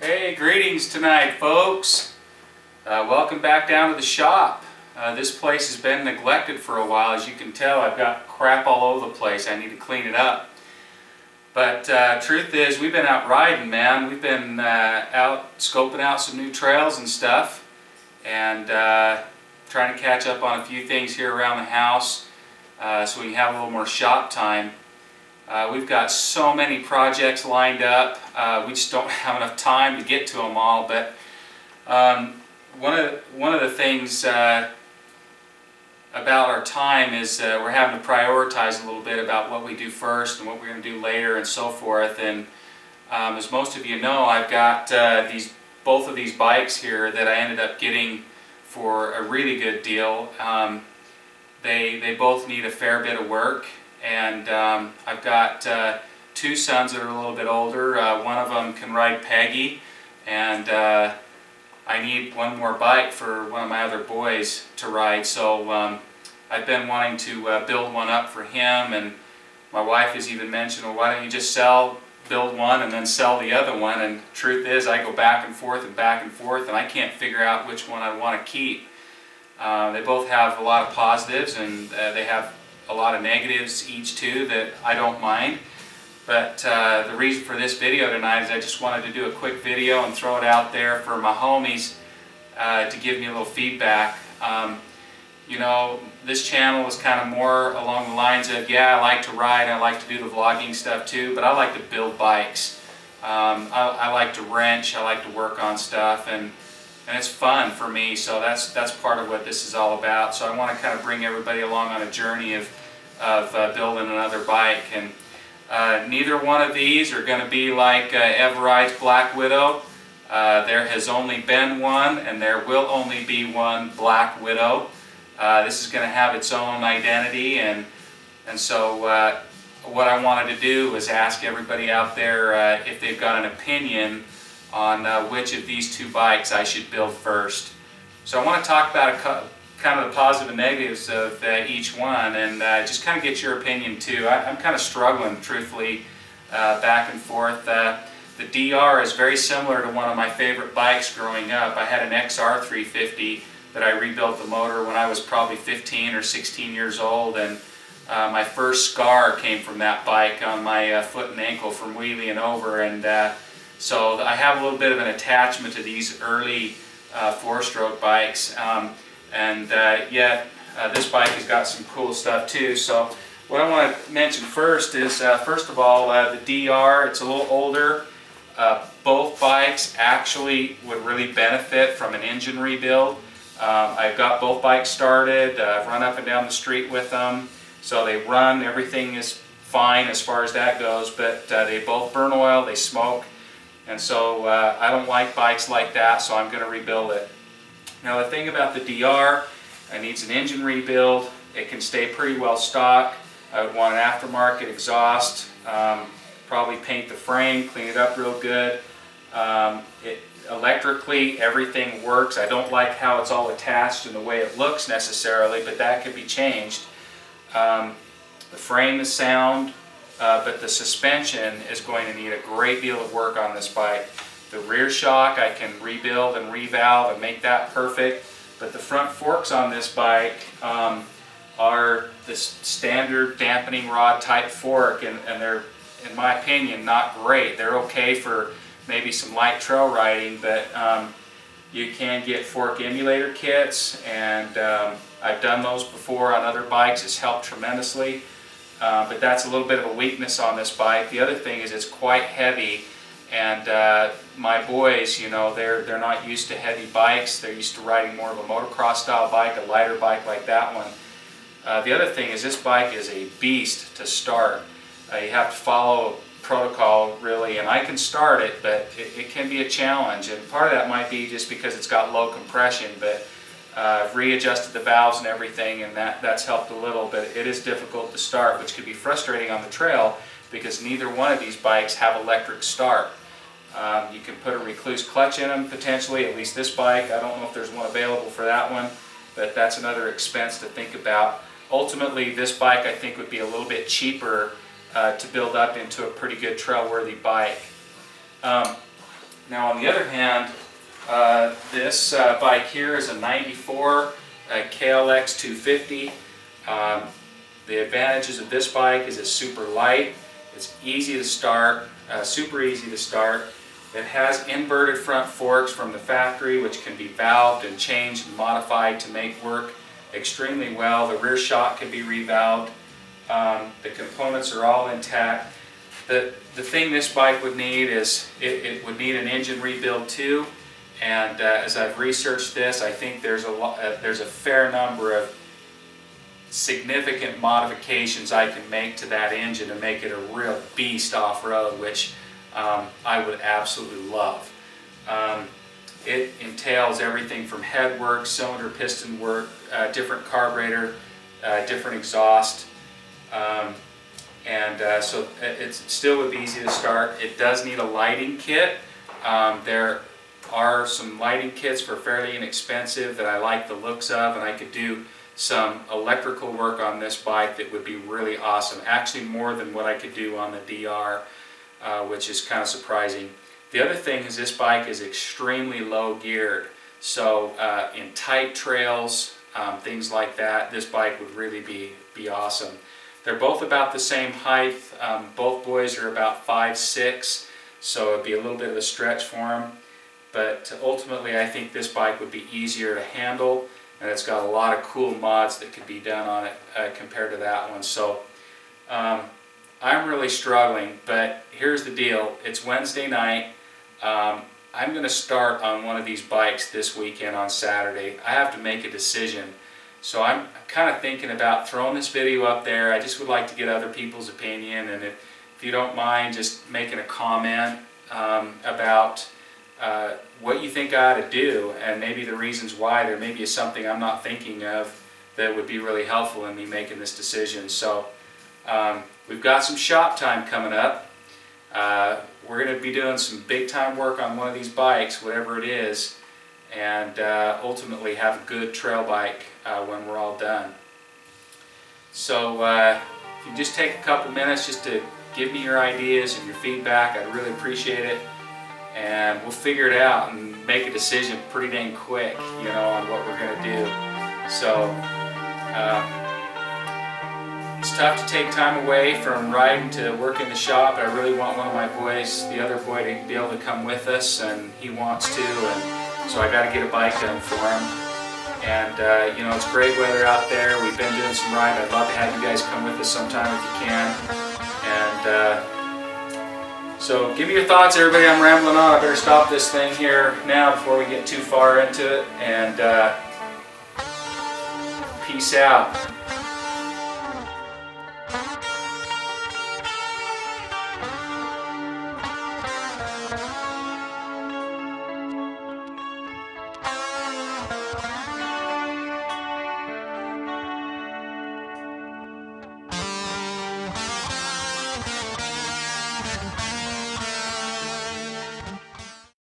Hey, greetings tonight, folks. Welcome back down to the shop. This place has been neglected for a while. As you can tell, I've got crap all over the place. I need to clean it up. But truth is, we've been out riding, man. We've been out scoping out some new trails and stuff, and trying to catch up on a few things here around the house so we can have a little more shop time. We've got so many projects lined up. We just don't have enough time to get to them all. But one of the things about our time is we're having to prioritize a little bit about what we do first and what we're going to do later and so forth. And as most of you know, I've got both of these bikes here that I ended up getting for a really good deal. They both need a fair bit of work. And I've got two sons that are a little bit older. One of them can ride Peggy, and I need one more bike for one of my other boys to ride. So I've been wanting to build one up for him, and my wife has even mentioned, well, why don't you just build one and then sell the other one? And truth is, I go back and forth, and I can't figure out which one I want to keep. They both have a lot of positives, and they have a lot of negatives each too that I don't mind. But the reason for this video tonight is I just wanted to do a quick video and throw it out there for my homies to give me a little feedback. You know, this channel is kind of more along the lines of, yeah, I like to ride, I like to do the vlogging stuff too, but I like to build bikes. I like to wrench, I like to work on stuff, and it's fun for me, so that's part of what this is all about. So I want to kind of bring everybody along on a journey of building another bike. And neither one of these are going to be like Everride's Black Widow. There has only been one, and there will only be one Black Widow. This is going to have its own identity, and so what I wanted to do was ask everybody out there if they've got an opinion on which of these two bikes I should build first. So I want to talk about kind of the positive and negatives of each one, and just kind of get your opinion too. I'm kind of struggling, truthfully, back and forth. The DR is very similar to one of my favorite bikes growing up. I had an XR 350 that I rebuilt the motor when I was probably 15 or 16 years old, and my first scar came from that bike on my foot and ankle from wheeling over, and so I have a little bit of an attachment to these early four-stroke bikes, and yet this bike has got some cool stuff too. So what I want to mention first is, first of all, the DR, it's a little older. Both bikes actually would really benefit from an engine rebuild. I've got both bikes started, I've run up and down the street with them, so they run, everything is fine as far as that goes, but they both burn oil, they smoke. And so I don't like bikes like that, so I'm going to rebuild it. Now the thing about the DR, it needs an engine rebuild. It can stay pretty well stock. I would want an aftermarket exhaust, probably paint the frame, clean it up real good. Electrically, everything works. I don't like how it's all attached and the way it looks necessarily, but that could be changed. The frame is sound. But the suspension is going to need a great deal of work on this bike. The rear shock I can rebuild and revalve and make that perfect, but the front forks on this bike are the standard dampening rod type fork, and they're, in my opinion, not great. They're okay for maybe some light trail riding, but you can get fork emulator kits, and I've done those before on other bikes. It's helped tremendously. But that's a little bit of a weakness on this bike. The other thing is it's quite heavy, and my boys, you know, they're not used to heavy bikes. They're used to riding more of a motocross style bike, a lighter bike like that one. The other thing is this bike is a beast to start. You have to follow protocol really, and I can start it, but it can be a challenge, and part of that might be just because it's got low compression, but I've readjusted the valves and everything, and that's helped a little, but it is difficult to start, which could be frustrating on the trail because neither one of these bikes have electric start. You can put a recluse clutch in them potentially, at least this bike. I don't know if there's one available for that one, but that's another expense to think about. Ultimately, this bike I think would be a little bit cheaper to build up into a pretty good trail-worthy bike. Now on the other hand, this bike here is a 94 KLX 250. The advantages of this bike is it's super light, it's easy to start, super easy to start. It has inverted front forks from the factory, which can be valved and changed and modified to make work extremely well. The rear shock can be revalved. The components are all intact. The thing this bike would need is it would need an engine rebuild too. And as I've researched this, I think there's a fair number of significant modifications I can make to that engine to make it a real beast off-road, which I would absolutely love. It entails everything from head work, cylinder piston work, different carburetor, different exhaust, so it still would be easy to start. It does need a lighting kit. There are some lighting kits for fairly inexpensive that I like the looks of, and I could do some electrical work on this bike that would be really awesome. Actually more than what I could do on the DR, which is kind of surprising. The other thing is this bike is extremely low geared. So in tight trails, things like that, this bike would really be awesome. They're both about the same height. Both boys are about 5'6", so it'd be a little bit of a stretch for them. But ultimately I think this bike would be easier to handle, and it's got a lot of cool mods that could be done on it compared to that one. So I'm really struggling, but here's the deal. It's Wednesday night. I'm going to start on one of these bikes this weekend on Saturday. I have to make a decision. So I'm kind of thinking about throwing this video up there. I just would like to get other people's opinion, and if you don't mind just making a comment about what you think I ought to do, and maybe the reasons why. There maybe is something I'm not thinking of that would be really helpful in me making this decision. So we've got some shop time coming up. We're going to be doing some big time work on one of these bikes, whatever it is, and ultimately have a good trail bike when we're all done. So if you just take a couple minutes just to give me your ideas and your feedback, I'd really appreciate it. And we'll figure it out and make a decision pretty dang quick, you know, on what we're going to do. So it's tough to take time away from riding to work in the shop. I really want one of my boys, the other boy, to be able to come with us, and he wants to, and so I got to get a bike done for him. And you know, it's great weather out there. We've been doing some riding. I'd love to have you guys come with us sometime if you can. And so give me your thoughts, everybody. I'm rambling on. I better stop this thing here now before we get too far into it. And peace out.